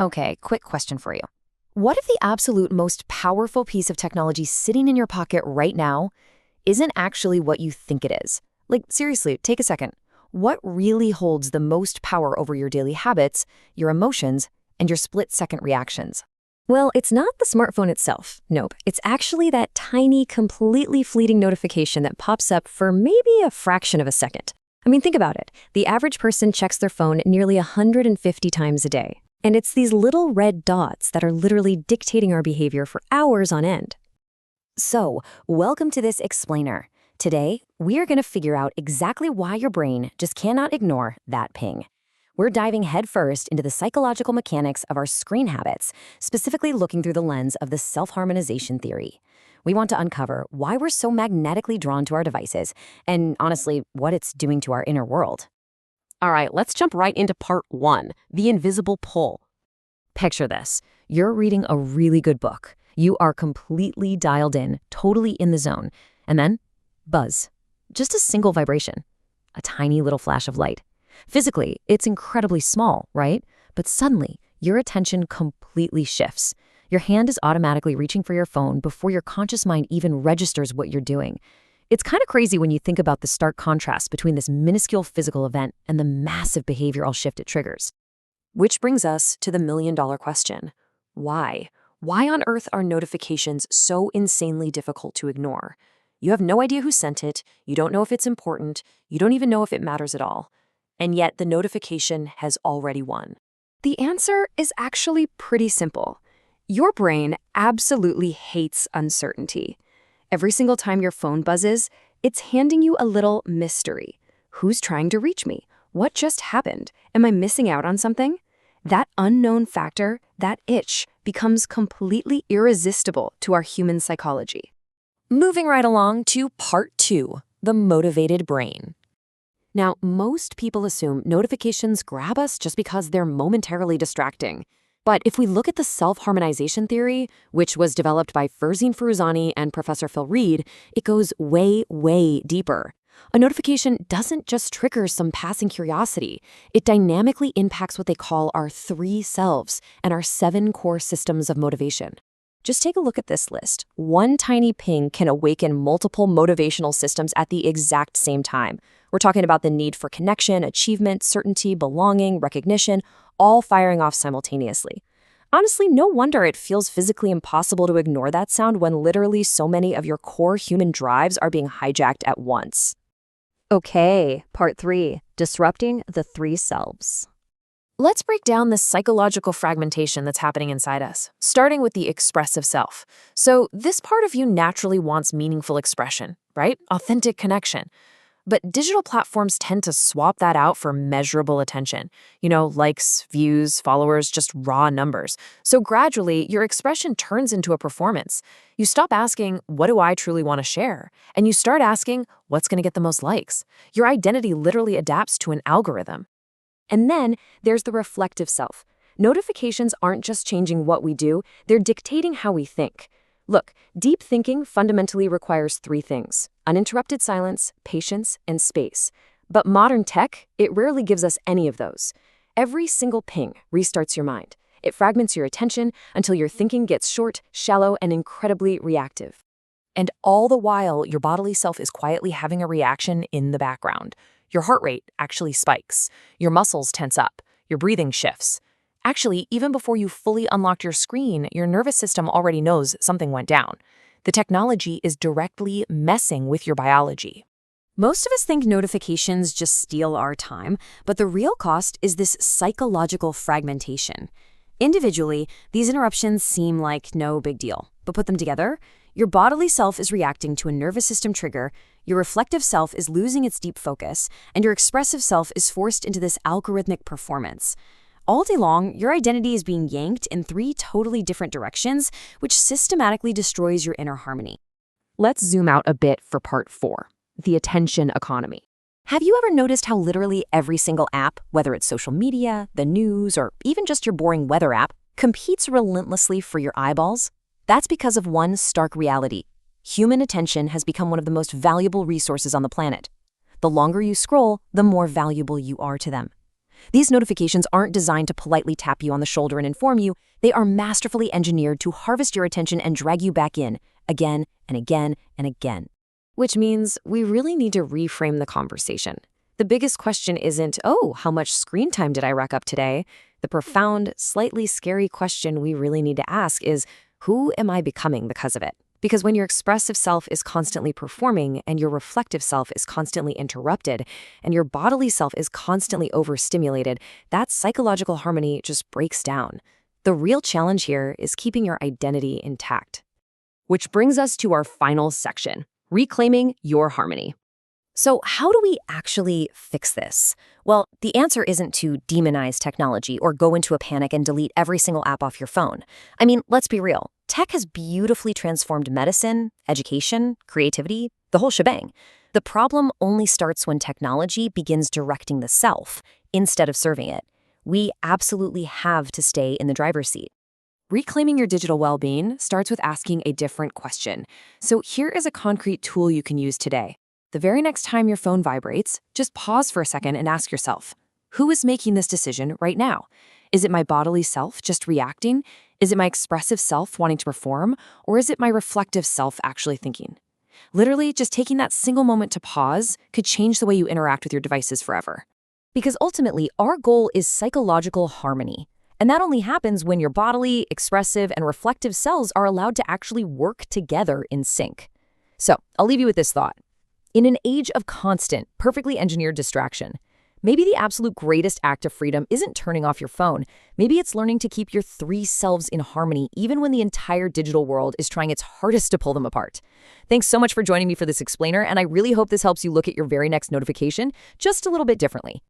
Okay, quick question for you. What if the absolute most powerful piece of technology sitting in your pocket right now isn't actually what you think it is? Like, seriously, take a second. What really holds the most power over your daily habits, your emotions, and your split-second reactions? Well, it's not the smartphone itself. Nope. It's actually that tiny, completely fleeting notification that pops up for maybe a fraction of a second. I mean, think about it. The average person checks their phone nearly 150 times a day. And it's these little red dots that are literally dictating our behavior for hours on end. So, welcome to this explainer. Today, we are going to figure out exactly why your brain just cannot ignore that ping. We're diving headfirst into the psychological mechanics of our screen habits, specifically looking through the lens of the self-harmonization theory. We want to uncover why we're so magnetically drawn to our devices, and honestly, what it's doing to our inner world. All right, let's jump right into part 1, the invisible pull. Picture this. You're reading a really good book. You are completely dialed in, totally in the zone. And then, buzz. Just a single vibration. A tiny little flash of light. Physically, it's incredibly small, right? But suddenly, your attention completely shifts. Your hand is automatically reaching for your phone before your conscious mind even registers what you're doing. It's kind of crazy when you think about the stark contrast between this minuscule physical event and the massive behavioral shift it triggers. Which brings us to the million-dollar question. Why? Why on earth are notifications so insanely difficult to ignore? You have no idea who sent it, you don't know if it's important, you don't even know if it matters at all. And yet the notification has already won. The answer is actually pretty simple. Your brain absolutely hates uncertainty. Every single time your phone buzzes, it's handing you a little mystery. Who's trying to reach me? What just happened? Am I missing out on something? That unknown factor, that itch, becomes completely irresistible to our human psychology. Moving right along to part 2, the motivated brain. Now, most people assume notifications grab us just because they're momentarily distracting. But if we look at the self-harmonization theory, which was developed by Farzin Forouzani and Professor Phil Reed, it goes way, way deeper. A notification doesn't just trigger some passing curiosity. It dynamically impacts what they call our 3 selves and our 7 core systems of motivation. Just take a look at this list. One tiny ping can awaken multiple motivational systems at the exact same time. We're talking about the need for connection, achievement, certainty, belonging, recognition, all firing off simultaneously. Honestly, no wonder it feels physically impossible to ignore that sound when literally so many of your core human drives are being hijacked at once. Okay, part 3, disrupting the 3 selves. Let's break down the psychological fragmentation that's happening inside us, starting with the expressive self. So this part of you naturally wants meaningful expression, right? Authentic connection. But digital platforms tend to swap that out for measurable attention. Likes, views, followers, just raw numbers. So gradually, your expression turns into a performance. You stop asking, what do I truly want to share? And you start asking, what's going to get the most likes? Your identity literally adapts to an algorithm. And then there's the reflective self. Notifications aren't just changing what we do, they're dictating how we think. Look, deep thinking fundamentally requires 3 things: uninterrupted silence, patience, and space. But modern tech, it rarely gives us any of those. Every single ping restarts your mind. It fragments your attention until your thinking gets short, shallow, and incredibly reactive. And all the while, your bodily self is quietly having a reaction in the background. Your heart rate actually spikes. Your muscles tense up. Your breathing shifts. Actually, even before you fully unlocked your screen, your nervous system already knows something went down. The technology is directly messing with your biology. Most of us think notifications just steal our time, but the real cost is this psychological fragmentation. Individually, these interruptions seem like no big deal, but put them together, your bodily self is reacting to a nervous system trigger, your reflective self is losing its deep focus, and your expressive self is forced into this algorithmic performance. All day long, your identity is being yanked in 3 totally different directions, which systematically destroys your inner harmony. Let's zoom out a bit for part 4, the attention economy. Have you ever noticed how literally every single app, whether it's social media, the news, or even just your boring weather app, competes relentlessly for your eyeballs? That's because of one stark reality. Human attention has become one of the most valuable resources on the planet. The longer you scroll, the more valuable you are to them. These notifications aren't designed to politely tap you on the shoulder and inform you. They are masterfully engineered to harvest your attention and drag you back in, again and again and again. Which means we really need to reframe the conversation. The biggest question isn't, oh, how much screen time did I rack up today? The profound, slightly scary question we really need to ask is, who am I becoming because of it? Because when your expressive self is constantly performing and your reflective self is constantly interrupted and your bodily self is constantly overstimulated, that psychological harmony just breaks down. The real challenge here is keeping your identity intact. Which brings us to our final section, reclaiming your harmony. So how do we actually fix this? Well, the answer isn't to demonize technology or go into a panic and delete every single app off your phone. I mean, let's be real. Tech has beautifully transformed medicine, education, creativity, the whole shebang. The problem only starts when technology begins directing the self instead of serving it. We absolutely have to stay in the driver's seat. Reclaiming your digital well-being starts with asking a different question. So here is a concrete tool you can use today. The very next time your phone vibrates, just pause for a second and ask yourself, who is making this decision right now? Is it my bodily self just reacting? Is it my expressive self wanting to perform? Or is it my reflective self actually thinking? Literally, just taking that single moment to pause could change the way you interact with your devices forever. Because ultimately, our goal is psychological harmony. And that only happens when your bodily, expressive, and reflective selves are allowed to actually work together in sync. So, I'll leave you with this thought. In an age of constant, perfectly engineered distraction, maybe the absolute greatest act of freedom isn't turning off your phone. Maybe it's learning to keep your three selves in harmony even when the entire digital world is trying its hardest to pull them apart. Thanks so much for joining me for this explainer, and I really hope this helps you look at your very next notification just a little bit differently.